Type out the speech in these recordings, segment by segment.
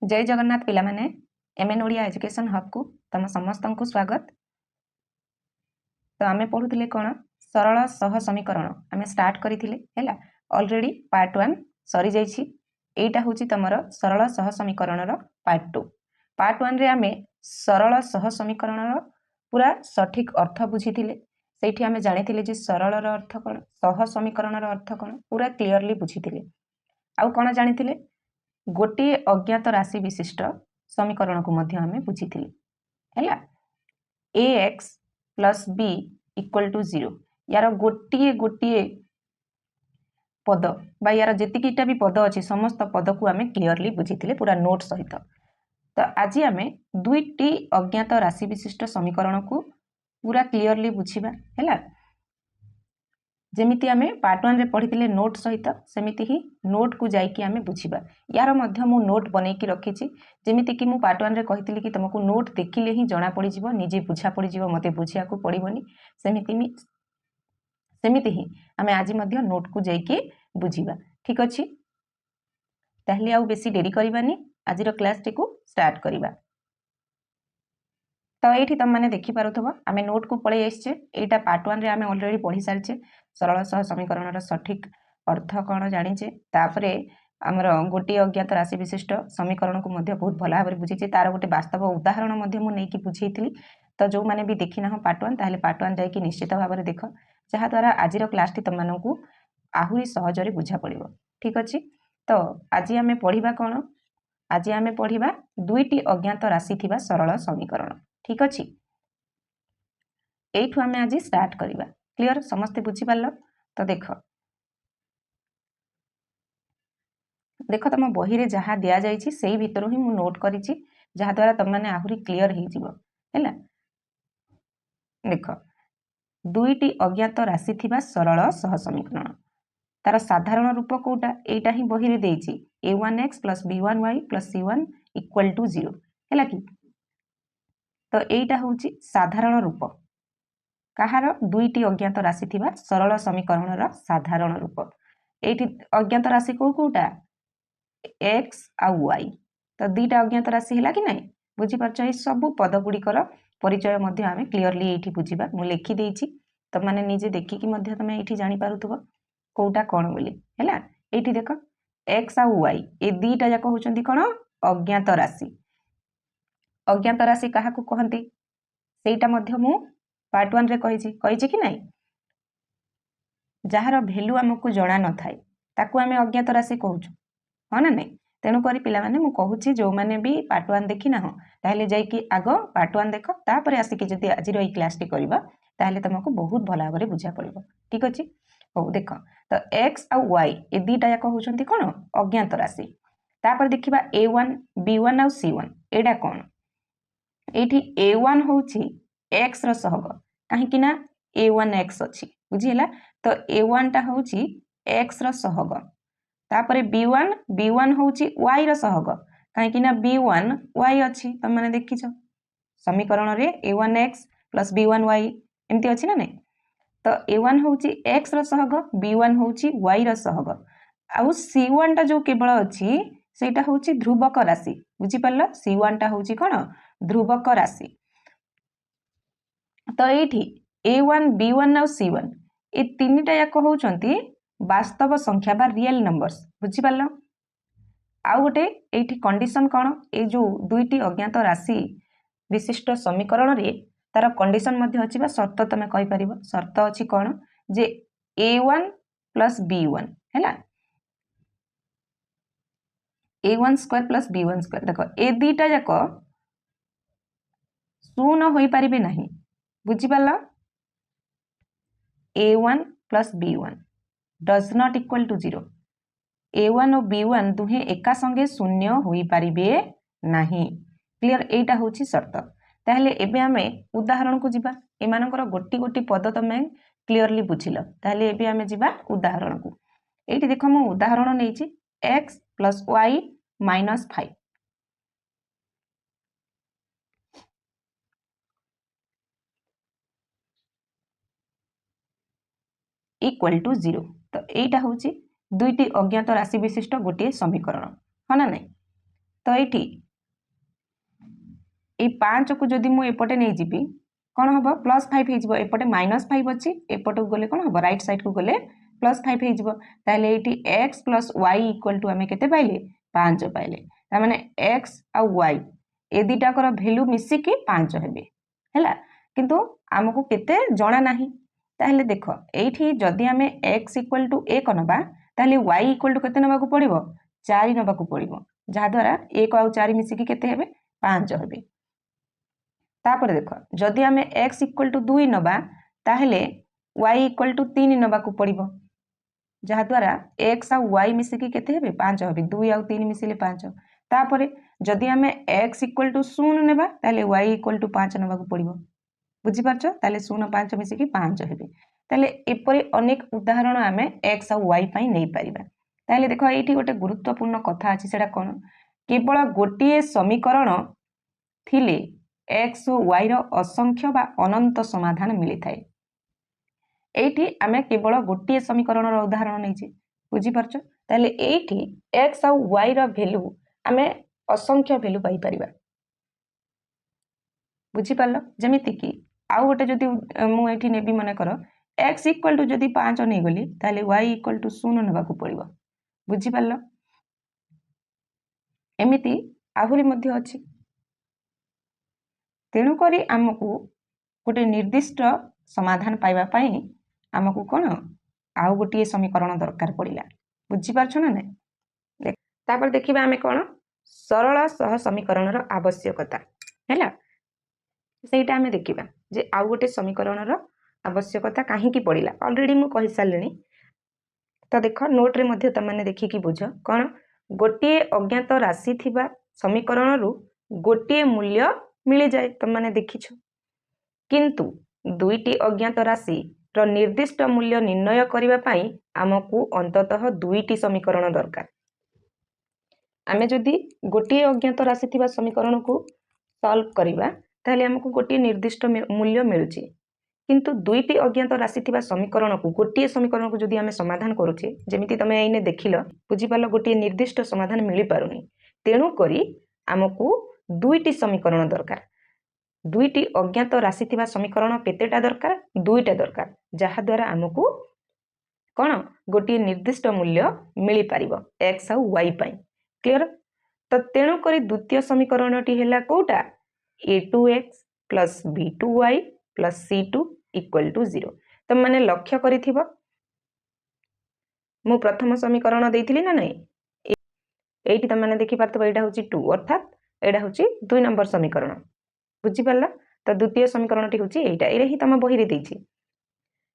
जय जगन्नाथ पिला माने एमएन ओडिया एजुकेशन हब को तम समस्त को स्वागत। तो आमे पढ़ुथिले कोन सरल सह समीकरण आमे स्टार्ट करिथिले हैला ऑलरेडी पार्ट 1 सरी जाईछि। एटा होछि तमरो सरल सह समीकरण रो पार्ट 2। पार्ट 1 रे आमे सरल सह समीकरण रो पूरा सठिक अर्थ बुझिथिले। सेठी आमे जानिथिले जे सरल रो अर्थ कोन, सह समीकरण रो अर्थ कोन पूरा क्लियरली बुझिथिले। आउ कोन जानिथिले गोटे अज्ञात राशि विशिष्ट समीकरण को मध्य हमें बुझीथिले हैला ax plus b equal to 0 यार गोटे गोटे पद बा यार जेतिकीटा भी पद अच्छी समस्त पद को हमें क्लियरली बुझीथिले पूरा नोट सहित। तो आज आमे दुईटी अज्ञात राशि विशिष्ट समीकरण को पूरा क्लियरली बुझिबा हैला। जेमिति आमे पार्ट 1 रे पढ़िथिले नोट सहित सेमिति ही नोट को जाई कि आमे बुझिबा। यार मध्य मु नोट बनै कि रखिछि जेमिति कि मु पार्ट 1 रे कहिथिले कि तुमको नोट देखिले ही जणा पड़ी जिवो, निजे बुझा पड़ी जिवो, मते बुझिया को पड़िबोनी। सेमिति ही आमे आज मध्य नोट को जाई कि बुझिबा। ठीक अछि, ताहले आउ बेसी देरी करिबानी, आजिर क्लास टी को स्टार्ट करिबा। तो ये तुम मैंने देखी पारुथबो आमे नोट को पळे आइछे। एटा पार्ट 1 रे आमे ऑलरेडी पढ़ी सारछे। सरल सह समीकरण रो सठिक अर्थ कोन जानिछे, तापरे हमर गोटी अज्ञात राशि विशिष्ट समीकरण को मध्य बहुत भला भाबरे बुझिछे। तार गोटे वास्तव उदाहरण मध्य मु नै कि बुझेइथिली। तो जो माने भी देखि ना हो पार्ट 1 ताहले पार्ट 1 जाई कि निश्चित भाबरे देखो, जहा द्वारा आजिर क्लास टी तुम मानकू आहुरी सहज रे बुझा पड़िबो। ठीक अछि, तो आज आमे पढ़िबा कोन, आज आमे पढ़िबा दुईटी अज्ञात राशि थिबा सरल समीकरण। ठीक अछि, एठु आमे आज स्टार्ट करिबा। क्लियर समस्त बुझी पारलो? तो देखो देखो तुम बही रे जहा दिया जाईछि सेही भितरु ही मु नोट करिछि, जहा द्वारा तुम माने आहुरी क्लियर हे जिवो हैला। देखो दुईटी अज्ञात राशि थिबा सरल सह समीकरण, तार साधारण रूप कोटा एटा ही बही रे देइछि a1x + b1y + c1 = 0 हैला कि। तो एटा होउछि साधारण रूप कहार दुईटी अज्ञात राशि थिबा सरल समीकरण रा साधारण रूप। एठी अज्ञात राशि को कोटा x आ y, तो दुईटा अज्ञात राशि हैला कि नै बुझी परछ। ए सब पद गुडी कर परिचय मध्य आमे क्लियरली एठी बुझिबा। मु लिखि देइछि, त माने निजे देखि कि मध्य तमे एठी जानि पारुथबो कोटा कोन बोली हैला। एठी देखो x आ y ए दुईटा जाक होचंती कोन अज्ञात राशि। अज्ञात राशि काहा को कहंती सेटा मध्य मु पार्ट 1 रे कहिछि कि नाही, जहार वैल्यू हमकु जणा न थाए ताकू आमे अज्ञात राशि कहउछु हो ना नाही। तेनु करी पिला माने मु कहउछि जो माने भी पार्ट 1 देखि ना हो ताहले जाई कि आगो पार्ट 1 देखो, तापर आसी कि जदी आजिरो ई क्लास टी करबा ताहले तुमको बहुत भला भाबरे बुझा पड़िबो। ठीक अछि, हो देखो तो x आ y ए दुईटा जाक होचंती कोन अज्ञात राशि। तापर देखिबा a1 b1 आ c1 एडा कोन। एठी a1 होछि x रो सहग, काहे कि ना a1x अछि बुझिला। तो a1 टा होछि x रो सहग, तापरे b1 होछि y रो सहग, काहे कि ना b1 y अछि। त माने देखिछो समीकरण रे a1x + b1y एमती अछि ना नै। तो a1 होछि x रो सहग, b1 होछि y रो सहग, आउ c1 टा जो केवल अछि सेटा होछि ध्रुवक राशि। बुझि परलो, c1 टा होछि कोन ध्रुवक राशि। तो एठी a1 b1 और c1 ए तीनटा याक होचंती वास्तव संख्या बा रियल नंबर्स। बुझि परलो। आउ गोटे एठी कंडीशन कोन, ए जो दुईटी अज्ञात राशि विशिष्ट समीकरण रे तार कंडीशन मध्ये अछि बा शर्त तमे कहि परिबो। शर्त अछि कोन जे a1 + b1 हैला, a1² + b1²। देखो ए दुईटा जाक शून्य होई परिबे नाही। बुझि परलो, a1 + b1 does not equal to 0। a1 और b1 दुहे एका संगे शून्य होई परिबे नाही। क्लियर, एटा होछि शर्त। ताहले एबे हमें उदाहरण को जिबा। एमानकर गोटी गोटी पद तमे क्लियरली बुझिलो, ताहले एबे हमें जिबा उदाहरण को। एठी देखो मु उदाहरण नेछि x + y - 5 = 0। तो एटा होछि दुईटी अज्ञात राशि विशिष्ट गोटे समीकरण हो ना नै। तो ये 5 को जदि मु एपटे नहीं जीबी कौन हम +5 हो एपटे -5 अच्छी एपट को गले कौन हम राइट साइड को गले +5 होताले ये x + y इक्वल टू आम के पाइले 5 पाइले तार x आउ y ए दुटाकर भैल्यू मिसिकी 5 है किंतु आमको केते जना नाही ताहले देख एठी जदि आम x इक्वल टू 1 नबा ताहले y इक्वल टू केते नबाकू पड़िबो 4 नबाकू पड़िबो जहा द्वारा 1 आउ 4 मिसिकी केते हेबे 5 हेबे तापर देख जदि आम x इक्वल टू 2 नबा ताहले y इक्वल टू 3 नबाकू पड़िबो जहा द्वारा x आउ y मिसिकी केते हेबे 5 हेबे 2 आउ 3 मिसिले 5 तापर जदि आम x इक्वल टू 0 नेबा ताहले y इक्वल टू 5 नबाकू पड़िबो बुझी पारछ ताहले 0 5 मिसिकी 5 हेबे ताहले एपरि अनेक उदाहरण आम x आउ y पई नै परिबा ताहले देखो एठी गोटे गुरुत्वपूर्ण कथा अछि सेडा कोन केवल गोटिए समीकरण थिले x और y रो असंख्य बा अनंत समाधान मिली थाए एठी आमे केवल गोटिए समीकरण रो उदाहरण नै छी बुझी पारछ ताहले एठी x और y रो वैल्यू आमे असंख्य वैल्यू पाई परिबा बुझी पारलो जेमिति कि आउ गोटे जदि मु एठी नेबी मने करो x इक्वल टू जदि 5 नै गली ताले y इक्वल टू 0 नबाकू पड़िबो बुझी पारलो एमिति आहुरी मध्य अछि तेणु करी आमको गोटे निर्दिष्ट समाधान पाइबा पाई आमको कोन आउ गोटे समीकरण दरकार पड़िला बुझी पारछ ना नै तापर देखिबा आमे कोन सरल सह समीकरण रो आवश्यकता हैला सेटा आमे देखिबा जे आउ गोटे समीकरण रो आवश्यकता काहे की पड़िला ऑलरेडी मु कहि सालनी तो देख नोट रे मध्य तमाने देखि की बुझ कोन गोटे अज्ञात राशि थिबा समीकरण रु गोटे मूल्य मिली जाए तमाने देखिछ किंतु दुईटी अज्ञात राशि रो निर्दिष्ट मूल्य निर्णय करिबा पई हमकु अंततः दुईटी समीकरण दरकार आमे जदि गोटे अज्ञात राशि थिबा समीकरण को सॉल्व करिबा ताले हमकु गोटे निर्दिष्ट मूल्य मिलुची किंतु दुईटी अज्ञात राशि थिबा समीकरण को गोटे समीकरण को जदि आमे समाधान करूचे जेमिति तमे एइने देखिलो बुझी पालो गोटे निर्दिष्ट समाधान मिली पारुनी तेणु करी हमकु दुईटी समीकरण दरकार दुईटी अज्ञात राशि थिबा समीकरण केतेटा दरकार दुईटा दरकार जहा द्वारा हमकु कोन गोटे निर्दिष्ट मूल्य मिली पारिबो x आउ y पई क्लियर तो तेणु करी द्वितीय समीकरणटी हैला Kota a2x plus b2y plus c2 equal to 0 तो माने लक्ष्य करिथिबो मु प्रथम समीकरण देइथिली ना नै एठी त माने देखि पारथबो एटा होची 2 अर्थात एटा होची 2 नंबर समीकरण बुझी पारला तो द्वितीय समीकरणटी होची एटा एरे ही तम बही रे देइछि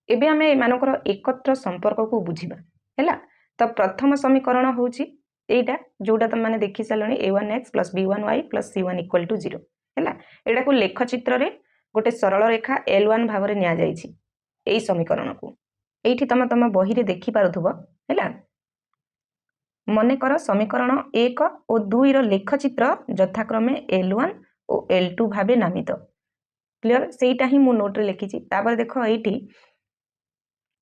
एबे हमें मानकर एकत्र संपर्क को बुझिबा हैला तो प्रथम समीकरण होची एटा जोटा त माने देखि सालणी a1x plus b1y plus c1 equal to 0 हैला एटा को लेख चित्र रे गोटे सरल रेखा L1 भाव रे निया जाइछि एई समीकरण को एठी तम बही रे देखि पारुथबो हैला मने कर समीकरण 1 और 2 रो लेख चित्र यथाक्रमे L1 और L2 भाबे नामित क्लियर सेटा ही मु नोट रे लिखिछि तापर देखो एठी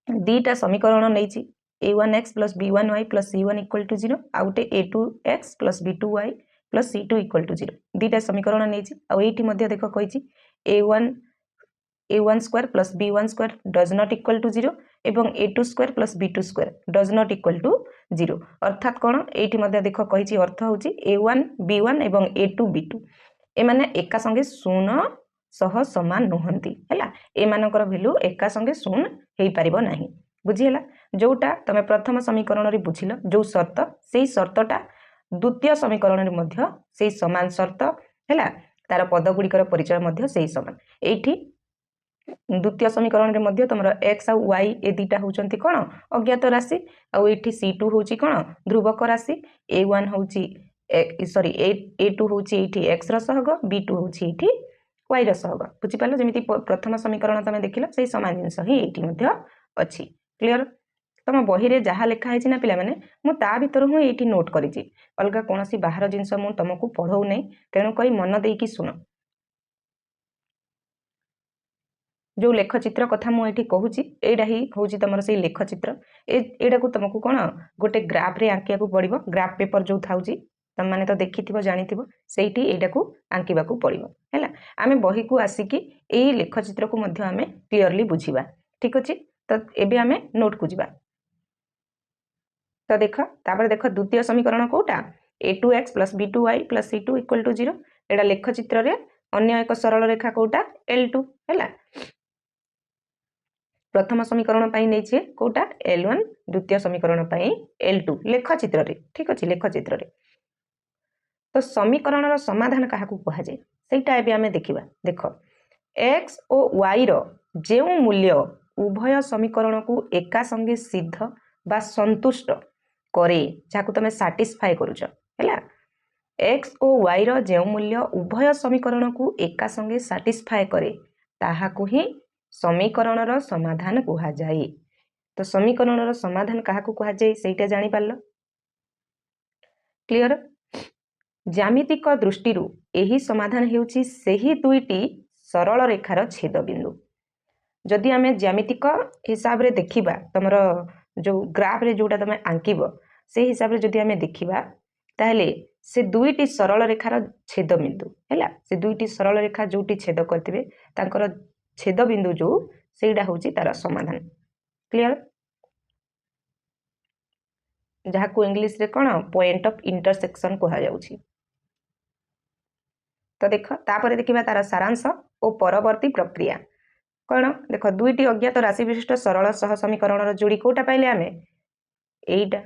दीटा समीकरण नैछि a1x plus b1y plus c1 equal to 0 आउटे a2x plus b2y plus c2 equal to 0 दीटा समीकरण नैछि आ एठी मध्ये देखो कहिछि a1 square plus b1 square does not equal to 0 एवं a2 square plus b2 square does not equal to 0 अर्थात कोन एठी मध्ये देखो कहिछि अर्थ होछि a1 b1 एवं a2 b2 ए माने एका संगे शून्य सह समान नहंती हैला ए मानकर वैल्यू एका संगे शून्य हेई परिबो नाही बुझी हैला जोटा तमे प्रथम समीकरण रे बुझिलो जो शर्त सेही शर्तटा द्वितीय समीकरण रे मध्य सेही समान शर्त हैला तार पद गुडी परिचय मध्य सेही समान एठी द्वितीय समीकरण रे मध्य तमरो x और y ए दीटा होचंती कोन अज्ञात राशि आ एठी c2 होची कोन ध्रुवक राशि a1 होची सॉरी a2 होची एठी x रो सहग b2 होची एठी y रो सहग बुझी पालो जेमिति प्रथम समीकरण तमे देखिलो सेही समान जिंस ही एठी मध्य अछि क्लियर तम बही रे जहा लेखा है ना पिला माने मु ता भीतर हूँ एठी नोट करिछि अलगा कोनोसी बाहर जिंस मु तुमको पढौ नै तेणु कई मन देकी सुनो जो लेख चित्र कथा मु एठी कहूची एडा ही होची तमर से लेख चित्र एडा को तुमको कोन गोटे ग्राफ रे आंकिया को पड़िबो ग्राफ पेपर जो थाउची तुमने तो देखि जानी सेठी एटा को आंकिबा को पड़िबो हैला आमे बही को आसिकी एई लेखचित्र को मध्य आमे क्लियरली बुझिबा ठीक अछि तो एबे आमे नोट को जिबा तो देख तापर देख द्वितीय समीकरण कोटा a2x + b2y + c2 = 0 एटा लेखचित्र रे अन्य एक सरल रेखा कोटा l2 हैला प्रथम समीकरण पाई नै छे कोटा l1 द्वितीय समीकरण पाई l2 लेखचित्र रे ठीक अछि लेखचित्र रे तो समीकरण रो समाधान काहा को कहा जाय सेटा एबे आमे देखिबा देखो x और y रो जेउ मूल्य उभय समीकरण को एका संगे सिद्ध बा संतुष्ट करे जाको तमे सैटिस्फाई करूछ हैला x और y रो जेउ मूल्य उभय समीकरण को एका संगे सैटिस्फाई करे ताहा को ही समीकरण रो समाधान कहा जाय तो समीकरण रो समाधान काहा को कहा जाय सेटा जानि पारलो क्लियर ज्यामितिक दृष्टि एही समाधान हेउची सेही दुईटी सरल रेखार छेद बिंदु जदि आमे ज्यामितिक हिसाब रे देखिबा तमरो जो ग्राफ रे जोटा तमे आंकिबो से हिसाब रे जदि आमे देखिबा ताहले से दुईटी सरल रेखार छेद बिंदु हैला से दुईटी सरल रेखा जोटी छेद करथिबे तांकर छेद बिंदु जो सेटा होची तार समाधान क्लियर जहा को इंग्लिश रे कोन पॉइंट ऑफ इंटरसेक्शन कहा जाउची तो देख तापर देखिबा तार सारांश और परवर्ती प्रक्रिया कौन देख दुईटी अज्ञात राशि विशिष्ट सरल सह समीकरण जोड़ी कोटा पाइले आमे एटा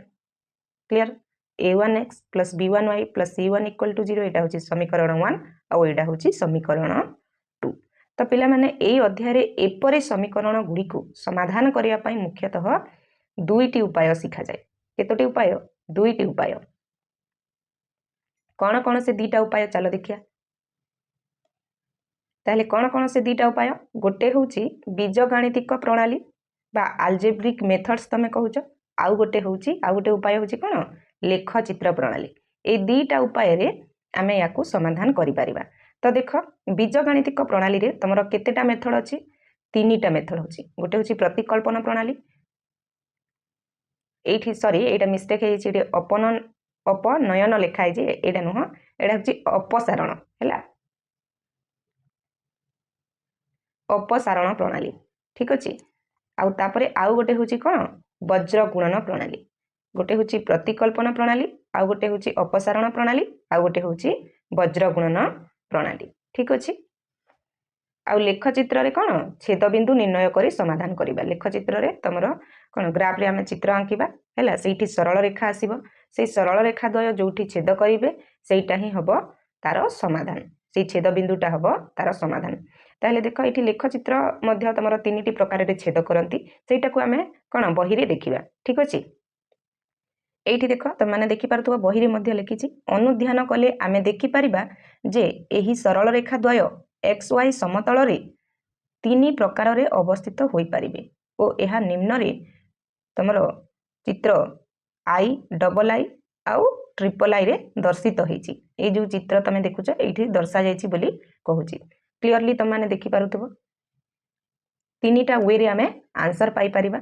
क्लियर a1x + b1y + c1 = 0 एटा होची समीकरण 1 और एटा होची समीकरण 2 तो पिला माने एई अध्याय रे एपरे समीकरण गुडी को समाधान करिया पई मुख्यतः दुईटी उपाय सिखा जाय केतोटी उपाय दुईटी उपाय कौन से दीटा उपाय चलो देखिया ताहले कौन से दीटा उपाय गोटे होची बीजगणितिक प्रणाली बा अल्जेब्रिक मेथड्स तमे कहूछ आउ गोटे उपाय होची कोन लेखचित्र प्रणाली ए दीटा उपाय रे आमे याकू समाधान करि परिबा तो देख बीजगणितिक प्रणाली रे तमरो केतेटा मेथड अछि तीनीटा मेथड होची गोटे होची प्रतिकल्पन प्रणाली एठी सॉरी एटा मिस्टेक हेची एटी अपनयन लेखा जे एटा नुह एटा होची अपसारण हैला अपसारण प्रणाली ठीक अछि आउ तापरे आउ गोटे होची कोन वज्र गुणन प्रणाली गोटे होची प्रतिकल्पन प्रणाली आउ गोटे होची अपसारण प्रणाली आउ गोटे होची वज्र गुणन प्रणाली ठीक अछि आउ लेखचित्र रे कोन छेद बिंदु निर्णय करी समाधान करिबा लेखचित्र रे तमरो कोन ग्राफ रे आमे चित्र आंकिबा हैला सेठी सरल रेखा आसीबो से सरल रेखा द्वय जोठी छेद करिवे सेटा ही हबो तार समाधान से छेद बिंदुटा हबो तार समाधान ताहले देखो एठी लेखचित्र मध्य तमरो तीनिटी प्रकार रे छेद करंती सेटा को आमे कोन बही रे देखिबा ठीक अछि एठी देखो त माने देखि पारथुवा बही रे मध्य लिखिछि अनुध्यान कले आमे देखि परिबा जे एही सरल रेखा द्वय xy समतल रे तीनी प्रकार रे अवस्थित होई परिबे ओ एहा निम्न रे तमरो चित्र I आउ ट्रिपल I रे दर्शित होईछि ए जो चित्र तमे देखुछ एठी दर्शा जाईछि बोली कहूछि क्लियरली तम माने देखि पारुथबो तीनीटा वे रे आमे आंसर पाई परिबा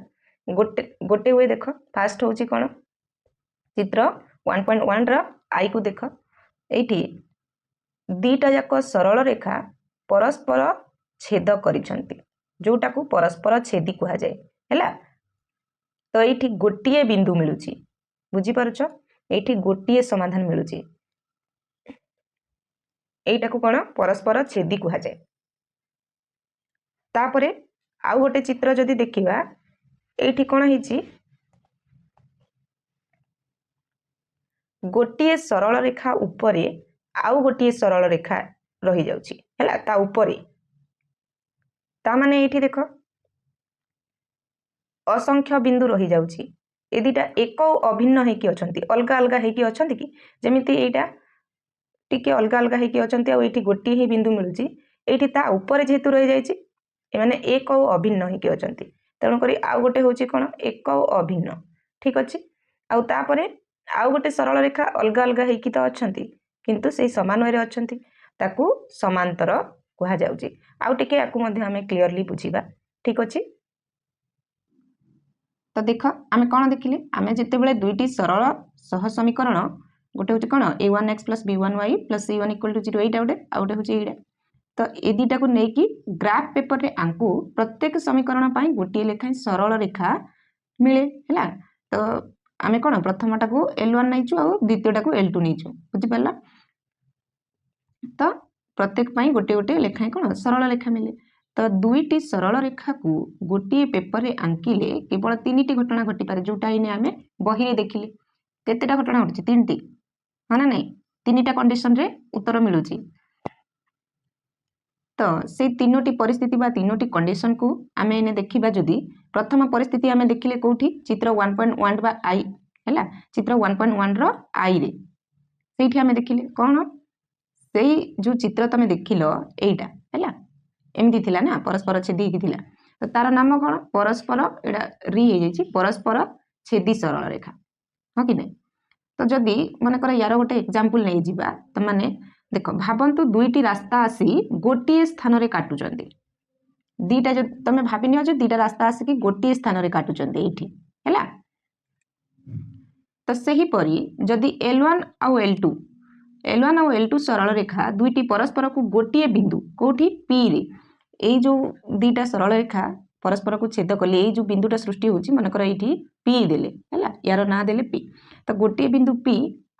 गोटे वे देखो फास्ट होछि कोन चित्र 1.1 रा I को देखो एठी दीटा जाक सरल रेखा परस्पर छेद करिसंती जोटा को परस्पर छेदी कहा जाय हैला तो एठी गोटिए बिंदु मिलुची बुझी पारुछ एठी गोटिए समाधान मिलुची एटा को कोन परस्पर छेदी कहा जाय तापरे आउ गोटे चित्र जदि देखिबा एठी कोन हिची गोटिए सरल रेखा ऊपरे आउ गोटिए सरल रेखा रही जाउची हैला ता ऊपरे ता माने एठी देखो असंख्य बिंदु रही जाउची ए दिटा एक अभिन्न हेकी अछंती अलगा अलगा हेकी अछंती कि जेमिति एटा टिके अलगा अलगा हेकी अछंती आ एठी गोटिए ही बिंदु मिलुची एठी ता ऊपरे जेतु रही जाईची ए माने एक अभिन्न हेकी अछंती तेणु करी आउ गोटे होची कोन एक अभिन्न ठीक अछि आउ तापरे आउ गोटे सरल रेखा अलगा अलगा हेकी तो अछंती किंतु से समान्वय रे अछंती ताकू समांतर कहा जाउची आउ टिके याकू मध्ये हमें क्लियरली बुझीबा ठीक अछि तो देख आमे कोन देखिले आमे जेते बेले दुईटी सरल सह समीकरण गोटे हूँ कौन a1x plus b1y plus c1 equal to 0 एटा गोटे आ गोटे हूँ एटा तो ए दुईटा को लेकिन ग्राफ पेपर रे आंकु प्रत्येक समीकरण पाई गोटे लेखाएं सरल रेखा मिले है तो आम कौन प्रथमटा को L1 नहीं आ द्वितीयटा को L2 नहीं बुझिपार तो प्रत्येक पाई गोटे गोटे लेखाएं कौन सरल रेखा मिले तो दुईटी सरल रेखा को गोटे पेपर रे आंकिले केवल 3टी घटना घटी पारे जोटा इने आमे बही रे देखिले केतेटा घटना घटुची 3टी हाँ ना नहीं 3टा कंडीशन रे उत्तर मिलुची तो से 3टी परिस्थिति बा 3टी कंडीशन को आमे इने देखिबा जदी प्रथम परिस्थिति आमे देखिले कोठी चित्र 1.1 बा आई हैला चित्र 1.1 रो आई रे सेठी आमे देखिले कोन सेही जो चित्र तमे देखिलो एटा हैला एमती थिला ना परस्पर छेदी थिला तो तार नाम कोन परस्पर एडा री हे जाईची परस्पर छेदी सरल रेखा हो कि नहीं तो जदी माने कर यार गोटे एग्जांपल नै जिबा त माने देखो भाबंतु दुईटी रास्ता आसी गोटे स्थान रे काटुचंदी दीटा जो तमे भाबी नियो जे दीटा रास्ता आसी कि गोटे स्थान रे काटुचंदी एठी हैला तो सही परी जदी L1 और L2 और L2 सरल रेखा दुईटी परस्पर को गोटे बिंदु कोठी P रे एई जो दीटा सरल रेखा परस्पर को छेद कले एई जो बिंदुटा सृष्टि होची मन कर एठी P देले हैला यार ना देले P तो गोटे बिंदु P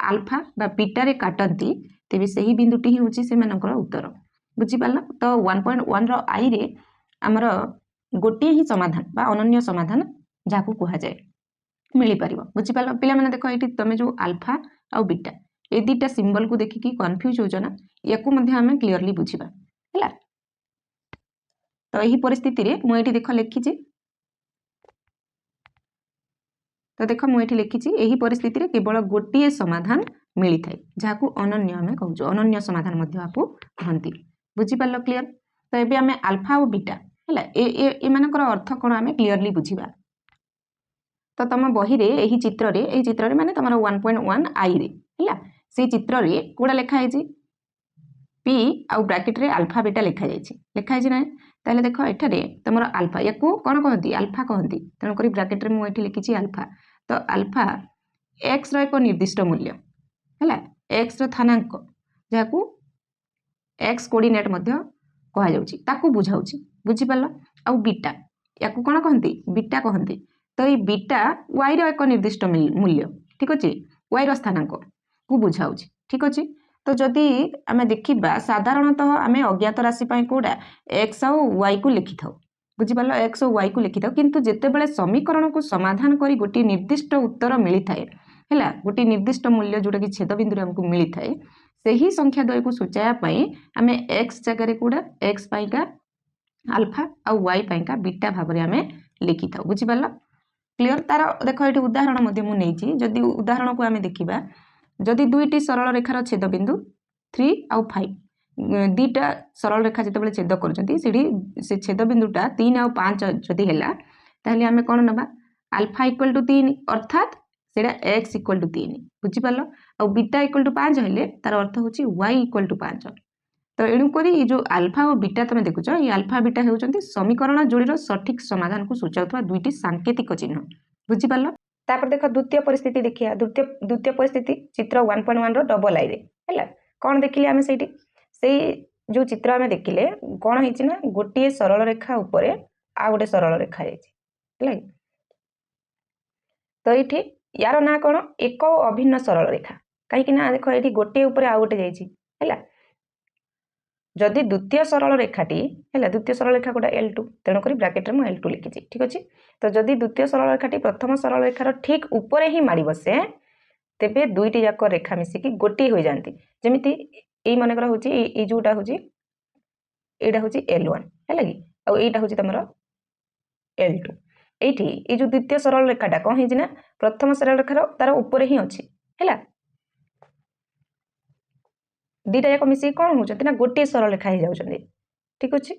अल्फा बा बीटा रे काटंती तेबे सही बिंदुटी ही होची से मानकर उत्तर बुझी पाला तो 1.1 रो आई रे हमर गोटे ही समाधान बा अनन्य समाधान जाकू कहा जाए मिली परिबो बुझी पाला पिला माने देखो एठी तमे जो अल्फा और बीटा ए दीटा सिंबल को देखि कंफ्यूज हो ना याकू मध्ये हमें क्लियरली बुझिबा हैला तो यही परिस्थिति रे मु एठी देखो लिखि छी तो देख मुझे लिखी यही परिस्थिति रे केवल गोटे समाधान मिली थाए जहाँ अनन्य आम कहूँ अनन्य समाधान कहती बुझीपार क्लीयर तो ये आम अल्फा और बीटा है एमानकर अर्थ कौन आम क्लीयरली बुझा तो तुम बही रे यही चित्र रे माने तुम 1.1 आई रे है से चित्र रे कौड़ा लिखाई पी आउ ब्रैकेट रे अल्फा बीटा लिखाई ना ताले देख एठारे तुम अल्फा या कौन कहती अल्फा कहती तेणुक ब्रैकेट रे मुझे लिखी अल्फा तो अल्फा एक्स रो एक निर्दिष्ट मूल्य है एक्स रो स्थानांक जहाँ एक्स कोऑर्डिनेट कह जाऊँगी बुझाऊँ बुझीपार आउ बीटा या कौन कहती बीटा कहती तो ये बीटा वाई रो एक निर्दिष्ट मूल्य ठीक अच्छे वाई रो स्थानांक को बुझाऊँ ठीक अच्छे तो जदि आम देखा साधारणतः आम अज्ञात राशि कौटा एक्स आउ वाई को लिखि था बुझीपार एक्स और वाई को लिखि था किंतु जितेबाला समीकरण को समाधान करी गोटे निर्दिष्ट उत्तर मिलता है है गोटे निर्दिष्ट मूल्य जोटा कि छेद बिंदु आमको मिलता है सही संख्या द्वय को सूचायापाई आम एक्स जगह कौटा एक्स पाइका अल्फा आउ वाई पाइका बीटा भाव में आम लिखि था बुझीपार क्लीयर तार देख ये उदाहरण मुझे जदि उदाहरण को आम देखा जदि दुईटी सरल रेखार छेद बिंदु 3 आउ 5 दीटा सरल रेखा जिते छेद कर छेद बिंदुटा 3 आउ 5 जदि है ताहले आमे कौन नबा अल्फा इक्वल टू 3 अर्थात सेटा एक्स इक्वल टू 3 बुझीपार आ बीटा इक्वल टू 5 हेले तार अर्थ होची वाई इक्वल टू 5 तो एणुक जो अल्फा और बीटा तुम देखुच ये अल्फा बीटा होउचंती समीकरण जोड़ीर सठिक समाधान को सूचाउथवा दुईटी सांकेतिक चिन्ह बुझीपार तापर देख द्वितीय परिस्थिति देखिया द्वितीय परिस्थिति चित्र 1.1 रो डबल आई रे हैला कौन देखिले आमे सेठी से जो चित्र आमे देखिले कौन है ना गोटे सरल रेखा ऊपर आ गोटे सरल रेखा है तो ये यार ना कौन एक अभिन्न सरल रेखा कहीं ना देख ये गोटे ऊपर आ गोटे है जदि द्वितीय सरल रेखाटी है द्वितीय सरल रेखा गोटा L2 तेणुक ब्रैकेट रे मुझे L2 लिखी ठीक अच्छे तो जदि द्वितीय सरल रेखाटी प्रथम सरल रेखार ठीक ऊपर ही माड़ बसे तेबे दुईटी जाक रेखा मिसिकी गोटे हो जाती जमीती ये मनकर हूँ जोटा हूँ यहाँ हूँ L1 है कि आईटा हूँ तुम L2 ये ये जो द्वितीय सरल रेखाटा कौन है प्रथम सरल रेखार तार ऊपर ही अच्छी है दीटा जाक मिसिकी कौन होती ना गोटे सरल रेखा हो जाती ठीक अच्छे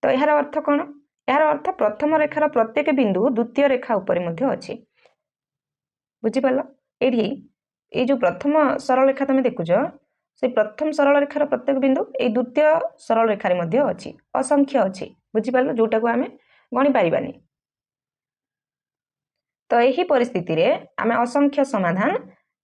तो यार अर्थ कौन यार अर्थ प्रथम रेखार प्रत्येक बिंदु द्वितीय रेखा उपर अच्छी बुझीपार ये जो प्रथम सरल रेखा तुम देखुच से प्रथम सरल रेखार प्रत्येक बिंदु ये द्वितीय सरल रेखार अच्छी असंख्य अच्छी बुझीपार जोटा को आम गणी पारिबानी तो यही परिस्थिति रे आमे असंख्य समाधान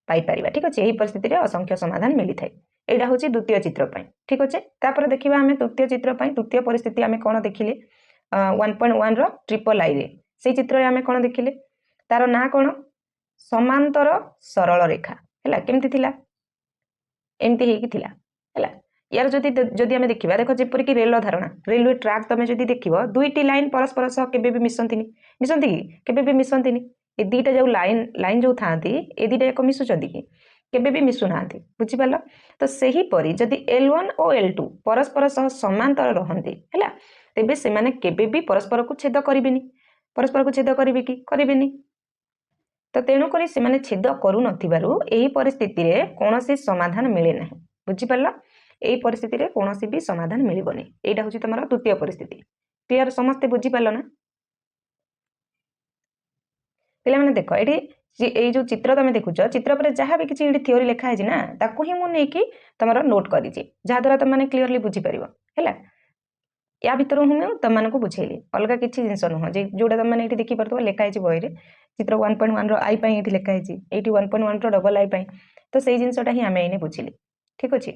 पाई परिबा ठीक अछि। यही परिस्थिति रे असंख्य समाधान मिली थाए। एटा होची द्वितीय चित्र पय ठीक अछि। तापर देखिबा आमे तृतीय चित्र पय तृतीय परिस्थिति आमे कोन देखिले 1.1 रो ट्रिपल आई रे से चित्र रे आमे कोन देखिले तार ना कोन समांतर सरल रेखा हैला केमति थिला एमती हेकी थिला हैला। यार जदि आमे देखिबा देखो जेपरि कि रेल धारणा रेलवे ट्रैक तमे जदि देखिबो दुईटी लाइन परस्पर सह केबे भी मिसंतिनी मिसंती कि केबे भी मिसंतिनी ए दीटा जो लाइन जो थांती ए दीटा एक मिसुचंती कि केबे भी मिसु नांती बुझि पालो। तो सही परि जदि L1 और L2 परस्पर सह समांतर रहंती हैला तेबे से माने केबे भी परस्पर को छेद करिबेनी परस्पर को छेद करिवे कि करिबेनी। तो तेणु करी से माने छेद करू नथिबारु एही परिस्थिति रे कोनोसी समाधान मिले नाही बुझि पालो। एही परिस्थिति रे कोनोसी भी समाधान मिलिबोनी। एटा होची तमरा तृतीय परिस्थिति क्लियर समस्ते बुझि पालो ना पिला माने देखो एई जो चित्र तमे देखुछ चित्र पर जहाँ भी किछि एडी थ्योरी लिखा है ना ताकू ही मु नेकी तमरा नोट करिछि जहाँ द्वारा तम माने क्लियरली बुझि परिबो हैला। या भितर हूँ तुम मानक बुझेली अलग किसी जिनस नुह जोटा तुम मैंने देखी पार्थ लिखा है बही रे चित्र 1.1 रो आई ये लिखा है ये 1.1 रो डबल आई तो से जिनसटा ही आम एने बुझिले ठीक अच्छे।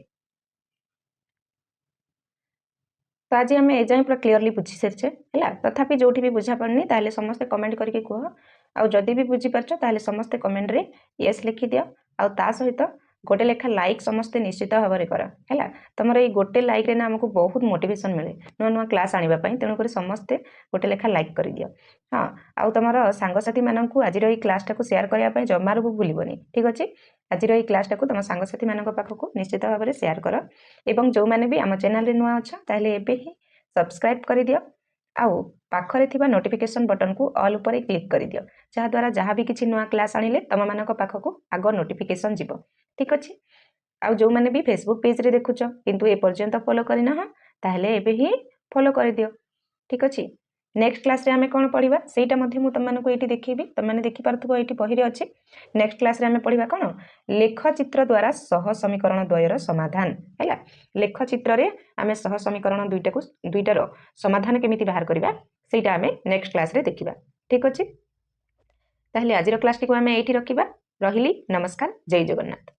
तो आज आम एजाएं पूरा क्लीयरली बुझी सारीचे है तथापि जो भी बुझा पड़नी ताले समस्ते कमेंट करके कह आउ जदि भी बुझी पारछ ताले समस्ते कमेंट रे येस लिखि दियो आउ ता सहित गोटे लेखा लाइक समस्ते निश्चित भाव में कर है तुम ये गोटे लाइक रे ना हमको बहुत मोटिवेशन मिले नुआ नुआ क्लास आने तेणुक समस्ते गोटे लेखा लाइक कर दियो। हाँ आउ तुम सांगसाथी मानक आज क्लास टाक सेयार करने जमार भी भूलबनी ठीक अच्छे। आज क्लास टाक तुम सांगसाथी मान पाखक निश्चित भाव में सेयार कर एवं जो मैंने भी आम चैनल रे नुआ अच्छा ताहले एबे ही सब्सक्राइब कर दियो आउ पाखरे थिबा नोटिफिकेशन बटन को ऑल उपर क्लिक कर दियो जहाँ द्वारा जहाँ भी किसी नुआ क्लास आनिले तुम मानक पाखक आग नोटिफिकेशन जीवो ठीक अच्छे। आउ जो मैंने भी फेसबुक पेज रे देखुच किंतु ए पर्यंत फॉलो करना ताहले एबे ही फॉलो कर दियो ठीक अच्छे। नेक्स्ट क्लास रे आमे कोन पढिबा सेटा मध्ये मु तुम मानक एठी देखिबी तुम माने देखि पारथबो एठी बही रे अछि। नेक्स्ट क्लास रे आमे पढिबा कोन लेख चित्र द्वारा सह समीकरण द्वयर समाधान हैला। लेख चित्र रे आमे सह समीकरण दुईटार समाधान केमिति बाहर करबा सेटा आमे नेक्स्ट क्लास रे देखिबा ठीक अछि। ताहले आजिर क्लास टी को आमे एठी रखिबा रहिली नमस्कार जय जगन्नाथ।